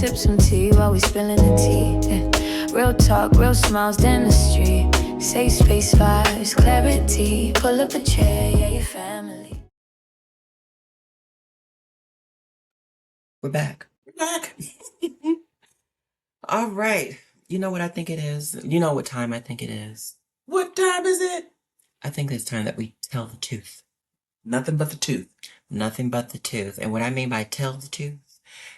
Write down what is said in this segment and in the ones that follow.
sip some tea while we spilling the tea. Yeah. Real talk, real smiles, dentistry. Safe space vibes, clarity. Pull up a chair, yeah, your family. We're back. All right. You know what I think it is? You know what time I think it is? What time is it? I think it's time that we tell the tooth. Nothing but the tooth. Nothing but the tooth. And what I mean by tell the tooth,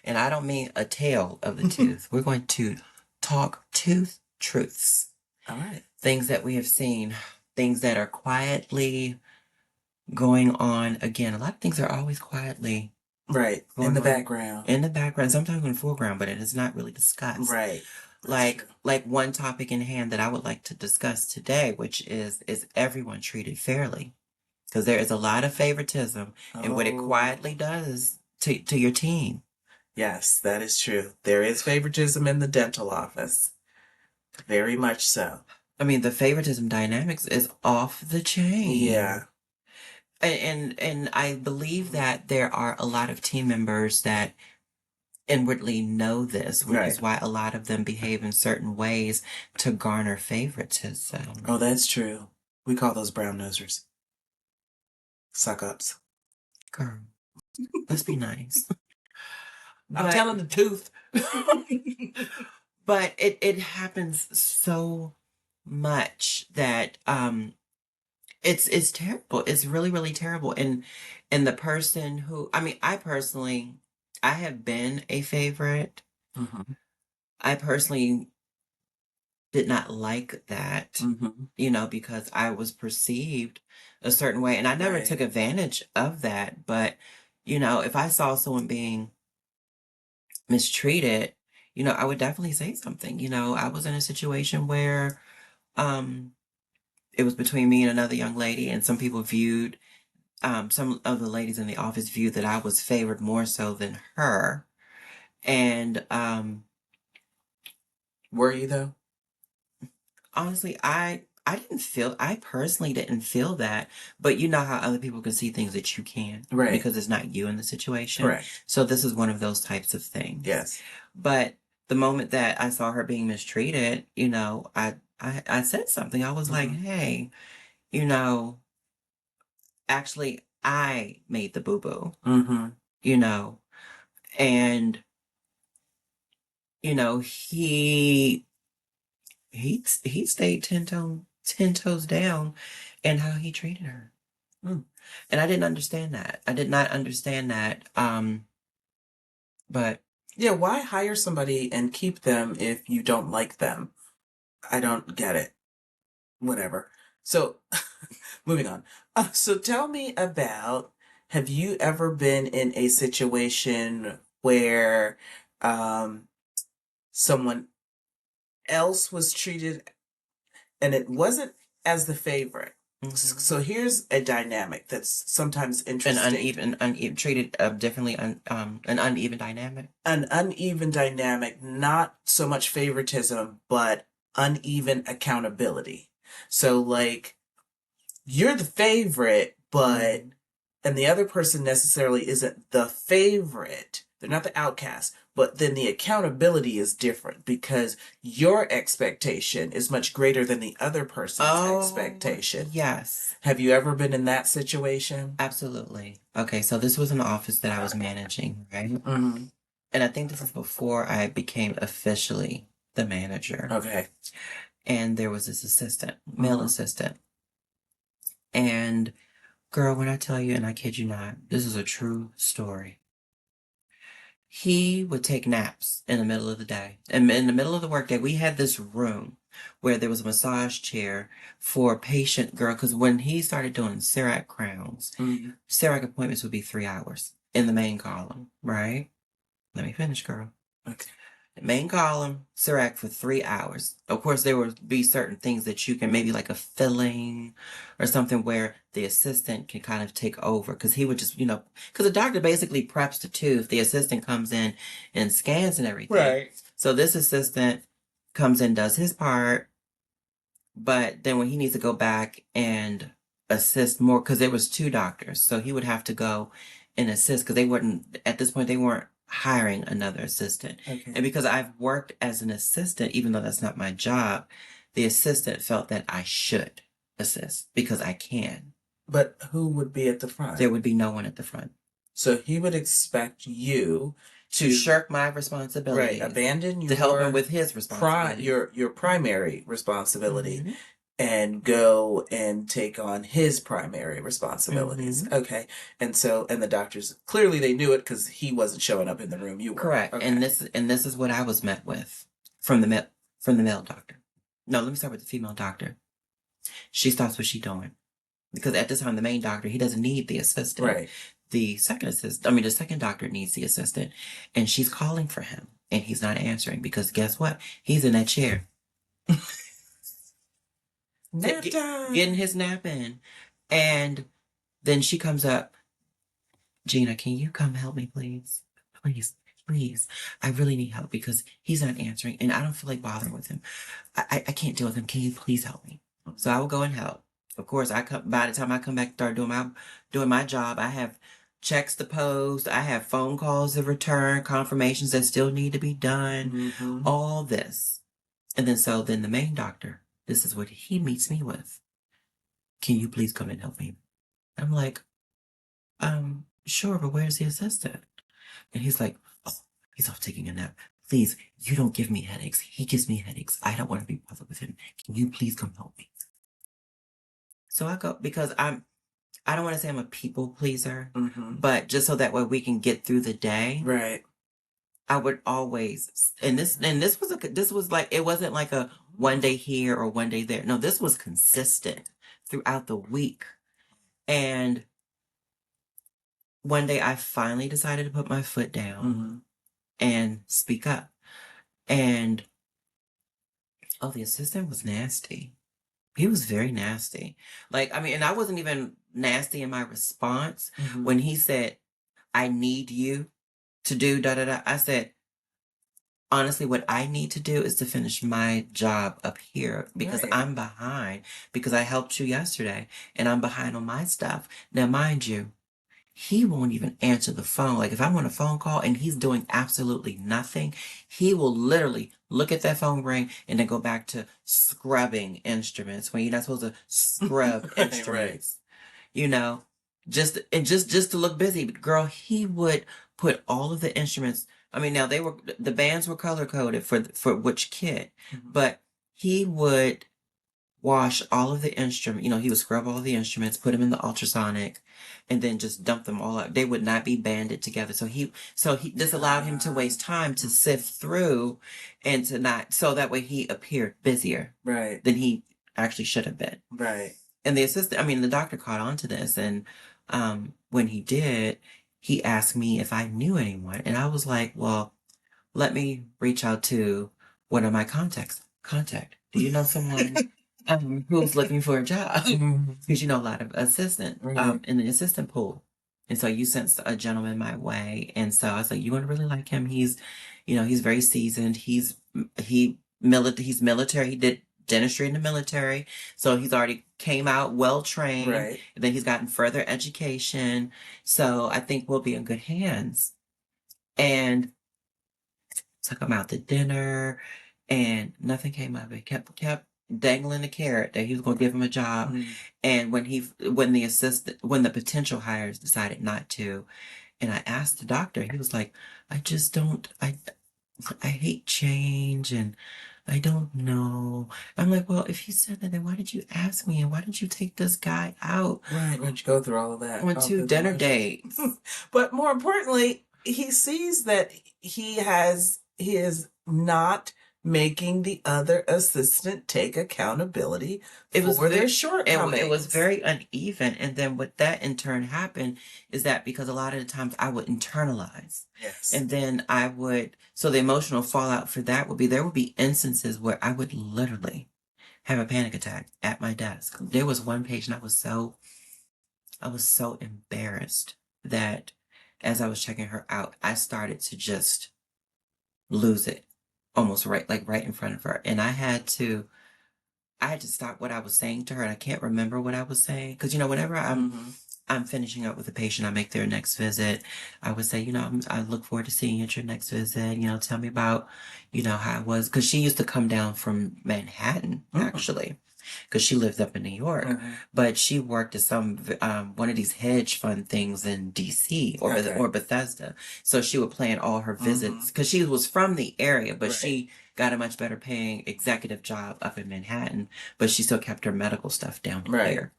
and I don't mean a tale of the tooth. We're going to talk tooth truths. All right. Things that we have seen, things that are quietly going on. Again, a lot of things are always quietly right in the background. In the background, sometimes in the foreground, but it is not really discussed. Right. Like one topic in hand that I would like to discuss today, which is everyone treated fairly? Because there is a lot of favoritism and what it quietly does to your team. Yes, that is true. There is favoritism in the dental office. Very much so. I mean, the favoritism dynamics is off the chain. Yeah. And I believe that there are a lot of team members that inwardly know this, which is why a lot of them behave in certain ways to garner favoritism. Oh, that's true. We call those brown nosers. Suck-ups. Girl, let's be nice. I'm telling the tooth. But it happens so much that it's terrible. It's really, really terrible. And the person who, I mean, I have been a favorite. Mm-hmm. I personally did not like that, you know, because I was perceived a certain way. And I never took advantage of that. But, you know, if I saw someone being mistreated, you know, I would definitely say something. You know, I was in a situation where it was between me and another young lady, and some people viewed, some of the ladies in the office viewed that I was favored more so than her. And were you though? Honestly, I personally didn't feel that, but you know how other people can see things that you can't, right? Because it's not you in the situation. Correct. So this is one of those types of things. Yes. But the moment that I saw her being mistreated, you know, I said something. I was like, hey, you know, actually, I made the boo-boo, you know, and, you know, he stayed 10 toes down in how he treated her. And I didn't understand that. I did not understand that. But yeah, why hire somebody and keep them if you don't like them? I don't get it. Whatever. So, moving on. So tell me about, have you ever been in a situation where someone else was treated and it wasn't as the favorite? So here's a dynamic that's sometimes interesting. An uneven treated differently, an uneven dynamic. An uneven dynamic, not so much favoritism, but uneven accountability. So like, you're the favorite, but and the other person necessarily isn't the favorite. They're not the outcast, but then the accountability is different because your expectation is much greater than the other person's expectation. Yes. Have you ever been in that situation? Absolutely. Okay, so this was an office that I was managing, right? And I think this is before I became officially the manager. Okay. And there was this assistant, male assistant. And girl, when I tell you, and I kid you not, this is a true story. He would take naps in the middle of the day. And in the middle of the workday, we had this room where there was a massage chair for patient girl. Because when he started doing CEREC crowns, CEREC appointments would be 3 hours in the main column, right? Let me finish, girl. Okay. The main column, CEREC for 3 hours. Of course, there would be certain things that you can, maybe like a filling or something where the assistant can kind of take over. Because he would just, you know, because the doctor basically preps the tooth. The assistant comes in and scans and everything. Right. So this assistant comes in, does his part. But then when he needs to go back and assist more, because there was 2 doctors. So he would have to go and assist because they weren't, at this point, they weren't hiring another assistant. Okay. And because I've worked as an assistant, even though that's not my job, the assistant felt that I should assist because I can. But who would be at the front? There would be no one at the front. So he would expect you To shirk my responsibilities. right, abandon your to help him with his responsibility. your primary responsibility Mhm. and go and take on his primary responsibilities. Mhm. Okay. And the doctors clearly they knew it because he wasn't showing up in the room. You were. Correct. Okay. And this is what I was met with from the male doctor. No, let me start with the female doctor. She stops what she's doing. Because at this time the main doctor, he doesn't need the assistant. Right. The second doctor needs the assistant, and she's calling for him, and he's not answering because guess what? He's in that chair. Nap time. Getting his nap in. And then she comes up, Gina, can you come help me, please? Please. I really need help because he's not answering, and I don't feel like bothering with him. I can't deal with him. Can you please help me? So I will go and help. Of course, by the time I come back and start doing my job, I have checks to post, I have phone calls to return, confirmations that still need to be done, Mm-hmm. all this. And then the main doctor, this is what he meets me with. Can you please come and help me? I'm like, sure, but where's the assistant? And he's like, oh, he's off taking a nap. Please, you don't give me headaches. He gives me headaches. I don't want to be bothered with him. Can you please come help me? So I go, because I don't want to say I'm a people pleaser, Mm-hmm. but just so that way we can get through the day. Right. I would always, and this was like, it wasn't like a one day here or one day there. No, this was consistent throughout the week. And one day I finally decided to put my foot down Mm-hmm. and speak up. And, the assistant was nasty. He was very nasty. And I wasn't even nasty in my response. Mm-hmm. When he said, I need you to do da da da, I said, honestly, what I need to do is to finish my job up here because Right. I'm behind because I helped you yesterday and I'm behind on my stuff. Now, mind you, he won't even answer the phone. Like if I'm on a phone call and he's doing absolutely nothing, he will literally look at that phone ring and then go back to scrubbing instruments when you're not supposed to scrub Right, instruments. You know, just to look busy. But girl, he would put all of the instruments. I mean, now the bands were color coded for which kit, Mm-hmm. but he would wash all of the instruments. He would scrub all of the instruments, put them in the ultrasonic, and then just dump them all out. They would not be banded together. So he this allowed him to waste time to sift through and to not, so that way he appeared busier Right. than he actually should have been. Right. And the doctor caught on to this. And when he did, he asked me if I knew anyone. And I was like, well, let me reach out to one of my contacts. Do you know someone who's looking for a job? Because a lot of assistant in the assistant pool. And so you sent a gentleman my way. And so I was like, you're going to really like him. He's very seasoned. He's military. He did dentistry in the military. So he's already came out well trained. Right. And then he's gotten further education. So I think we'll be in good hands. And took him out to dinner and nothing came of it. Kept dangling the carrot that he was going to give him a job. Mm-hmm. And when the potential hires decided not to, and I asked the doctor, he was like, I hate change and I don't know. I'm like, well, if he said that, then why did you ask me? And why did you take this guy out? Right. Why did you go through all of that? On 2 dinner dates. But more importantly, he sees that he is not making the other assistant take accountability for their shortcomings. It was very uneven. And then what that in turn happened is that because a lot of the times I would internalize. Yes. And then so the emotional fallout for that there would be instances where I would literally have a panic attack at my desk. There was one patient I was so embarrassed that as I was checking her out, I started to just lose it almost right in front of her. And I had to stop what I was saying to her. And I can't remember what I was saying. Because, whenever I'm I'm finishing up with a patient, I make their next visit, I would say, I look forward to seeing you at your next visit. Tell me about, how it was. Because she used to come down from Manhattan, actually, because she lived up in New York. But she worked at one of these hedge fund things in DC or Bethesda. So she would plan all her visits because she was from the area, but she got a much better paying executive job up in Manhattan, but she still kept her medical stuff down here.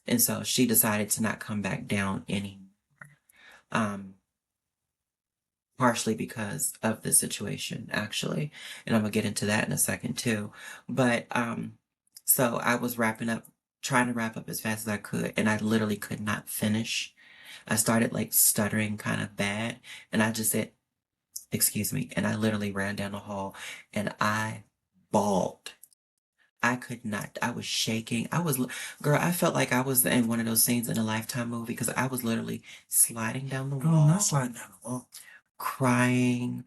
And so she decided to not come back down anymore. Partially because of the situation, actually. And I'm gonna get into that in a second too. But so I was trying to wrap up as fast as I could, and I literally could not finish. I started like stuttering kind of bad, and I just said, "Excuse me," and I literally ran down the hall and I bawled. I could not. I was shaking. Girl, I felt like I was in one of those scenes in a Lifetime movie because I was literally sliding down the wall. Not sliding down the wall. Crying.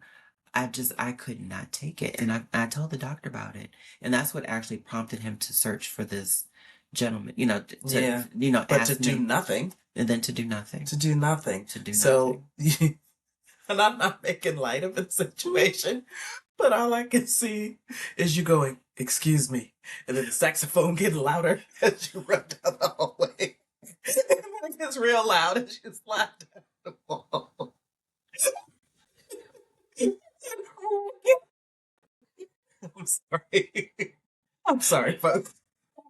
I could not take it. And I told the doctor about it. And that's what actually prompted him to search for this gentleman, but to do nothing. And then to do nothing. To do nothing. So, and I'm not making light of the situation, but all I can see is you going, "Excuse me," and then the saxophone getting louder as you run down the hallway. And then it gets real loud as you slide down the wall. I'm sorry. I'm sorry, folks.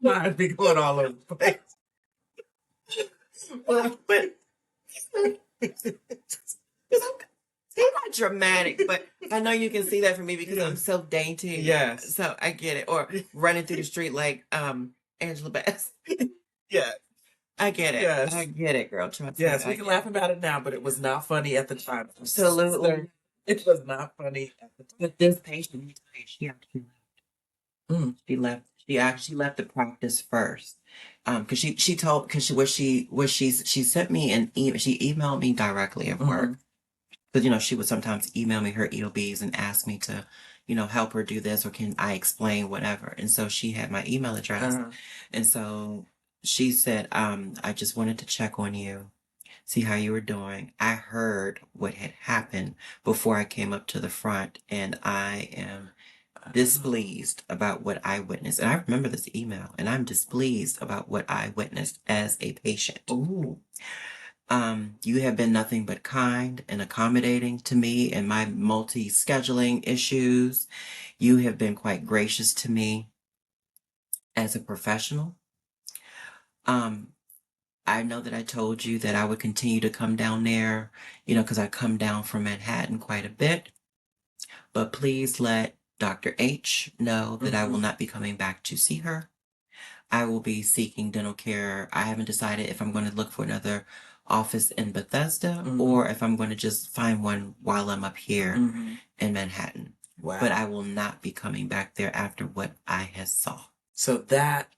I'd be going all over the place. But it's not dramatic, but I know you can see that from me because I'm so dainty. Yes. So I get it. Or running through the street like Angela Bass. Yeah. I get it. Yes. I get it, girl. Trust me. Yes, we can laugh about it now, but it was not funny at the time. Absolutely. It was not funny at the time. But this patient, she actually left. She left. She actually left the practice first. Because she sent me an email. She emailed me directly at work. Because she would sometimes email me her EOBs and ask me to, help her do this or can I explain whatever. And so she had my email address, and so she said, "I just wanted to check on you, see how you were doing. I heard what had happened before I came up to the front, and I am displeased about what I witnessed." And I remember this email, and I'm displeased about what I witnessed as a patient. Ooh. You have been nothing but kind and accommodating to me and my multi-scheduling issues. You have been quite gracious to me as a professional. I know that I told you that I would continue to come down there, because I come down from Manhattan quite a bit. But please let Dr. H know that I will not be coming back to see her. I will be seeking dental care. I haven't decided if I'm going to look for another office in Bethesda or if I'm going to just find one while I'm up here in Manhattan. Wow. But I will not be coming back there after what I has saw. So that's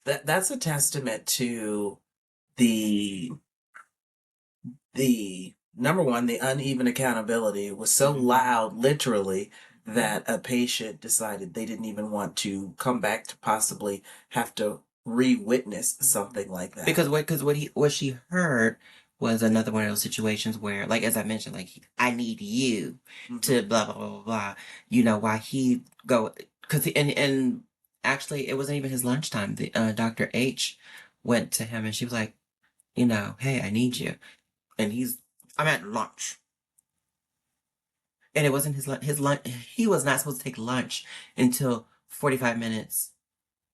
a testament to the number one, the uneven accountability was so loud, literally, that a patient decided they didn't even want to come back to possibly have to re-witness something like that. Because what she heard was another one of those situations where, like, as I mentioned, like, I need you to blah, blah, blah, blah, blah. Why he go, and actually, it wasn't even his lunchtime. The Dr. H went to him and she was like, "Hey, I need you." And I'm at lunch. And it wasn't his lunch. He was not supposed to take lunch until 45 minutes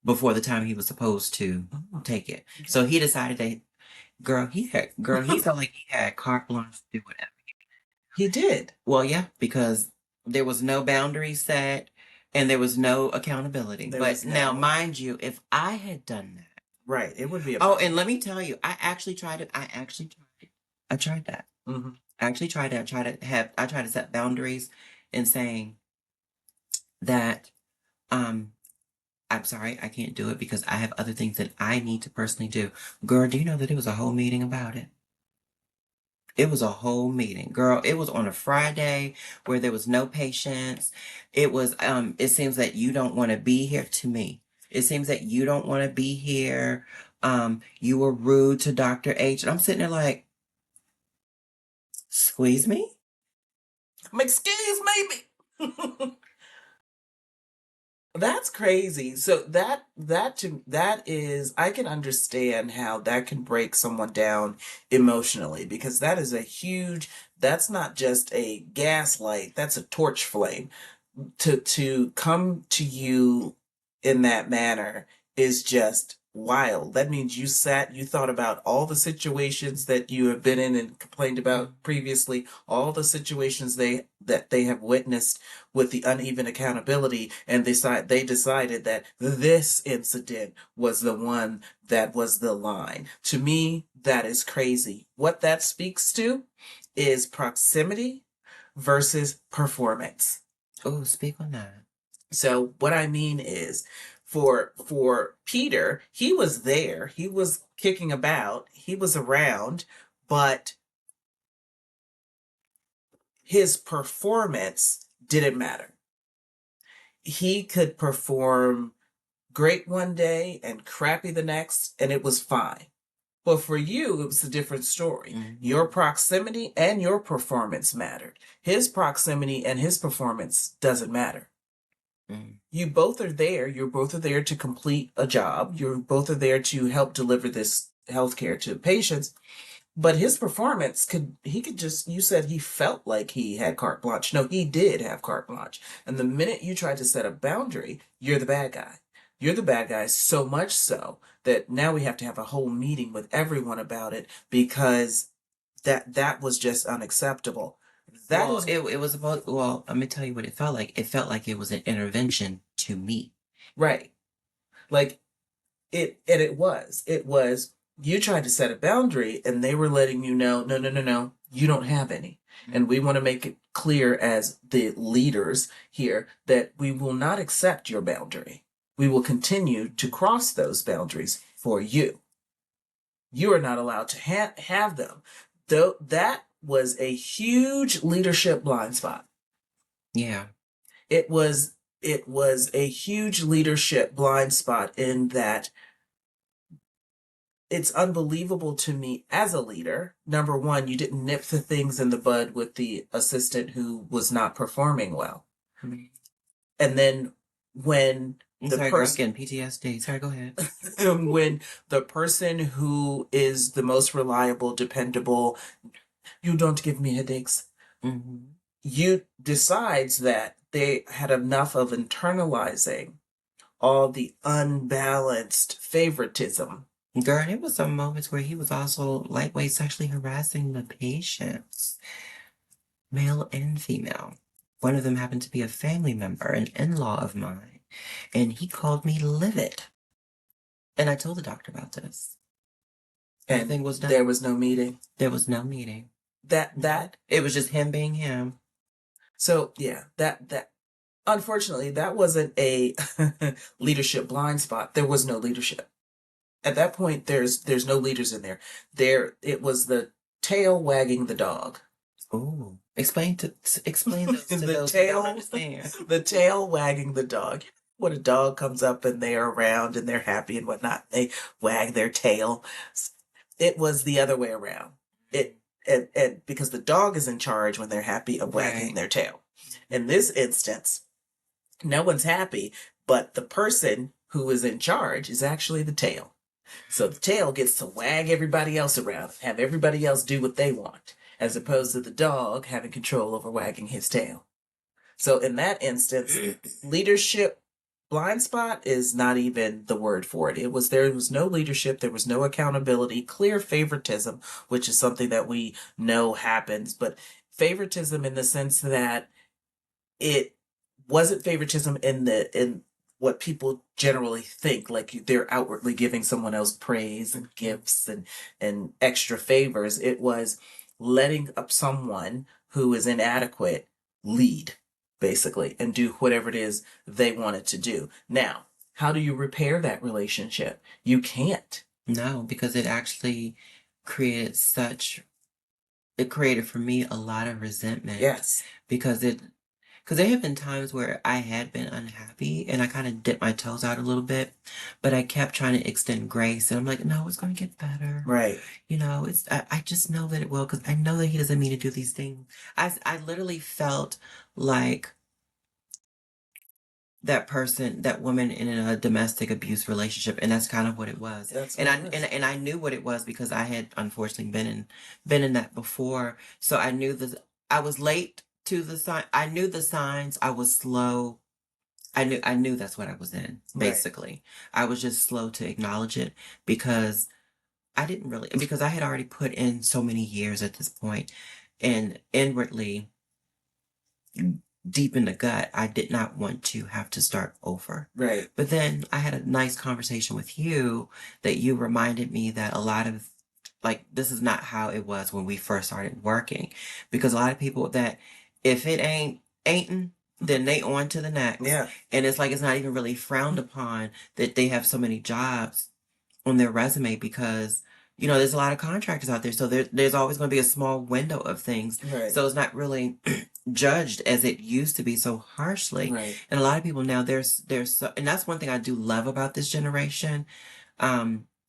before the time he was supposed to take it. So he decided that, he felt like he had carte blanche to do whatever. He did. Well, yeah, because there was no boundary set and there was no accountability. But now, mind you, if I had done that. Right, it would be and let me tell you, I tried it. I tried that. I actually tried that. I tried to set boundaries in saying that, I'm sorry, I can't do it because I have other things that I need to personally do. Girl, do you know that it was a whole meeting about it? It was a whole meeting. Girl, it was on a Friday where there was no patients. It was, it seems that you don't want to be here to me. It seems that you don't want to be here. You were rude to Dr. H. And I'm sitting there like, squeeze me? Excuse me. That's crazy. So that is, I can understand how that can break someone down emotionally, because that is a huge, that's not just a gaslight, that's a torch flame. To come to you in that manner is just wild. That means you thought about all the situations that you have been in and complained about previously, all the situations they have witnessed with the uneven accountability, and they decided that this incident was the one that was the line. To me, that is crazy. What that speaks to is proximity versus performance. Oh, speak on that. So what I mean is, for Peter, he was there, he was kicking about, he was around, but his performance didn't matter. He could perform great one day and crappy the next, and it was fine. But for you, it was a different story. Mm-hmm. Your proximity and your performance mattered. His proximity and his performance doesn't matter. You both are there. You both are there to complete a job. You both are there to help deliver this healthcare to patients. But his performance you said he felt like he had carte blanche. No, he did have carte blanche. And the minute you tried to set a boundary, you're the bad guy. You're the bad guy, so much so that now we have to have a whole meeting with everyone about it, because that was just unacceptable. It was about, well, let me tell you what it felt like. It felt like it was an intervention to me. Right. Like it was, you tried to set a boundary and they were letting you know, no, you don't have any. Mm-hmm. And we want to make it clear as the leaders here that we will not accept your boundary. We will continue to cross those boundaries for you. You are not allowed to have them. Though that was a huge leadership blind spot. Yeah. It was a huge leadership blind spot, in that it's unbelievable to me as a leader. Number one, you didn't nip the things in the bud with the assistant who was not performing well. Mm-hmm. And then when getting PTSD. Sorry, go ahead. When the person who is the most reliable, dependable, you don't give me headaches. Mm-hmm. You decides that they had enough of internalizing all the unbalanced favoritism. Girl, there was some moments where he was also lightweight sexually harassing the patients, male and female. One of them happened to be a family member, an in-law of mine, and he called me livid. And I told the doctor about this. And everything was done. There was no meeting. There was no meeting. It was just him being him. So yeah, that unfortunately, that wasn't a leadership blind spot. There was no leadership. At that point, there's no leaders in there. It was the tail wagging the dog. Oh, explain those to those tail, who don't understand. The tail wagging the dog. When a dog comes up and they're around and they're happy and whatnot, they wag their tail. It was the other way around. And because the dog is in charge when they're happy of wagging their tail. In this instance, no one's happy, but the person who is in charge is actually the tail. So the tail gets to wag everybody else around, have everybody else do what they want, as opposed to the dog having control over wagging his tail. So in that instance, leadership blind spot is not even the word for it. There was no leadership, there was no accountability, clear favoritism, which is something that we know happens, but favoritism in the sense that it wasn't favoritism in what people generally think, like they're outwardly giving someone else praise and gifts and extra favors. It was letting up someone who is inadequate lead, basically, and do whatever it is they wanted to do. Now, how do you repair that relationship? You can't. No, because it actually created for me a lot of resentment. Yes. Because Because there have been times where I had been unhappy and I kind of dipped my toes out a little bit, but I kept trying to extend grace. And I'm like, no, it's going to get better. Right. You know, I just know that it will, because I know that he doesn't mean to do these things. I literally felt like that person, that woman in a domestic abuse relationship, and that's kind of what it was. That's And what I it was. and I knew what it was because I had unfortunately been in that before. So I knew I was late to the sign. I knew the signs. I was slow. I knew that's what I was in, Right. basically. I was just slow to acknowledge it because because I had already put in so many years at this point, and inwardly, deep in the gut, I did not want to have to start over. Right. But then I had a nice conversation with you that you reminded me that a lot of, like, this is not how it was when we first started working. Because a lot of people that, if it ain't, then they on to the next. Yeah. And it's like, it's not even really frowned upon that they have so many jobs on their resume because, you know, there's a lot of contractors out there. So there's always going to be a small window of things. Right. So it's not really judged as it used to be so harshly. Right. And a lot of people now, there's so, and that's one thing I do love about this generation,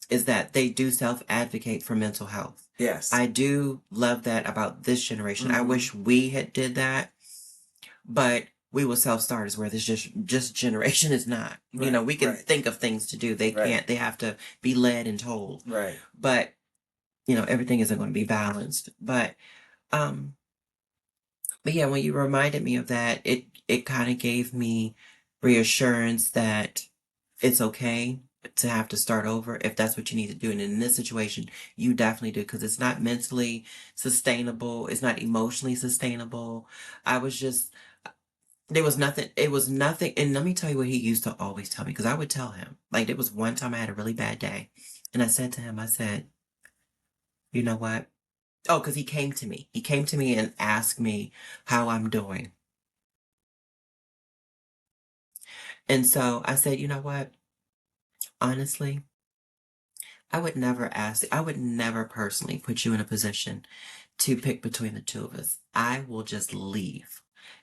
is that they do self-advocate for mental health. Yes. I do love that about this generation. I wish we had did that, but we were self-starters where this just generation is not. Right. You know, we can Right. think of things to do. They Right. can't, they have to be led and told. Right. But, you know, everything isn't going to be balanced. But yeah, when you reminded me of that, it kind of gave me reassurance that it's okay to have to start over if that's what you need to do. And in this situation, you definitely do, because it's not mentally sustainable. It's not emotionally sustainable. I was just, there was nothing, it was nothing. And let me tell you what he used to always tell me, because I would tell him, like, there was one time I had a really bad day. And I said to him, I said, you know what? Oh, because he came to me. He came to me and asked me how I'm doing. And so I said, you know what? Honestly, I would never personally put you in a position to pick between the two of us. I will just leave.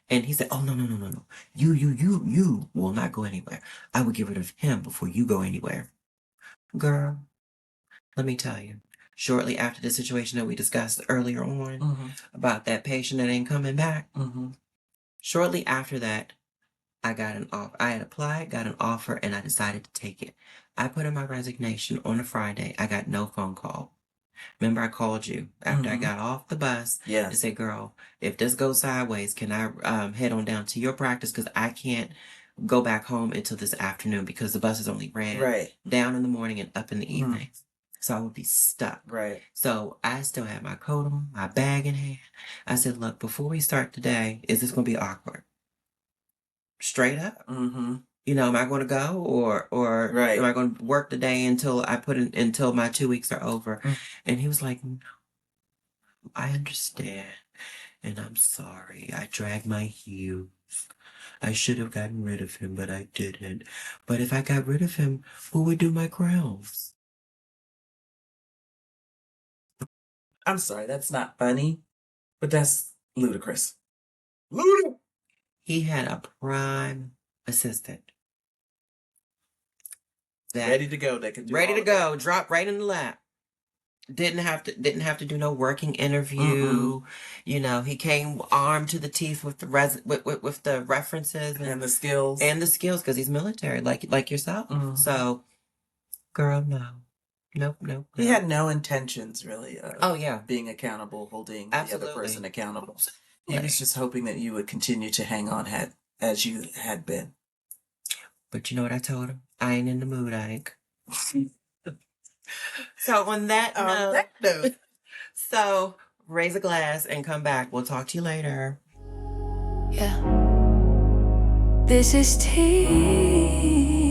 And he said, oh, no, no, no, no, no. You will not go anywhere. I will get rid of him before you go anywhere. Girl, let me tell you. Shortly after the situation that we discussed earlier on about that patient that ain't coming back, shortly after that, I got an offer. I had applied, got an offer, and I decided to take it. I put in my resignation on a Friday. I got no phone call. Remember, I called you after I got off the bus and said, girl, if this goes sideways, can I head on down to your practice? Because I can't go back home until this afternoon because the buses only ran down in the morning and up in the evening. So I would be stuck. Right. So I still had my coat on, my bag in hand. I said, look, before we start today, is this going to be awkward? Straight up. You know, am I going to go or am I going to work the day until until my 2 weeks are over? And he was like, no, I understand. And I'm sorry. I dragged my heels. I should have gotten rid of him, but I didn't. But if I got rid of him, who would do my crowns? I'm sorry, that's not funny, but that's ludicrous. He had a prime assistant. Ready to go. That could do ready all to of go. Drop right in the lap. Didn't have to do no working interview. You know, he came armed to the teeth with the with the references and the skills because he's military, like yourself. So, girl, no. Nope. He had no intentions, really, of being accountable, holding Absolutely. the other person accountable. Right. He was just hoping that you would continue to hang on as you had been. But you know what I told him? I ain't in the mood, Ike. So on that note, so raise a glass and come back. We'll talk to you later. Yeah. This is tea.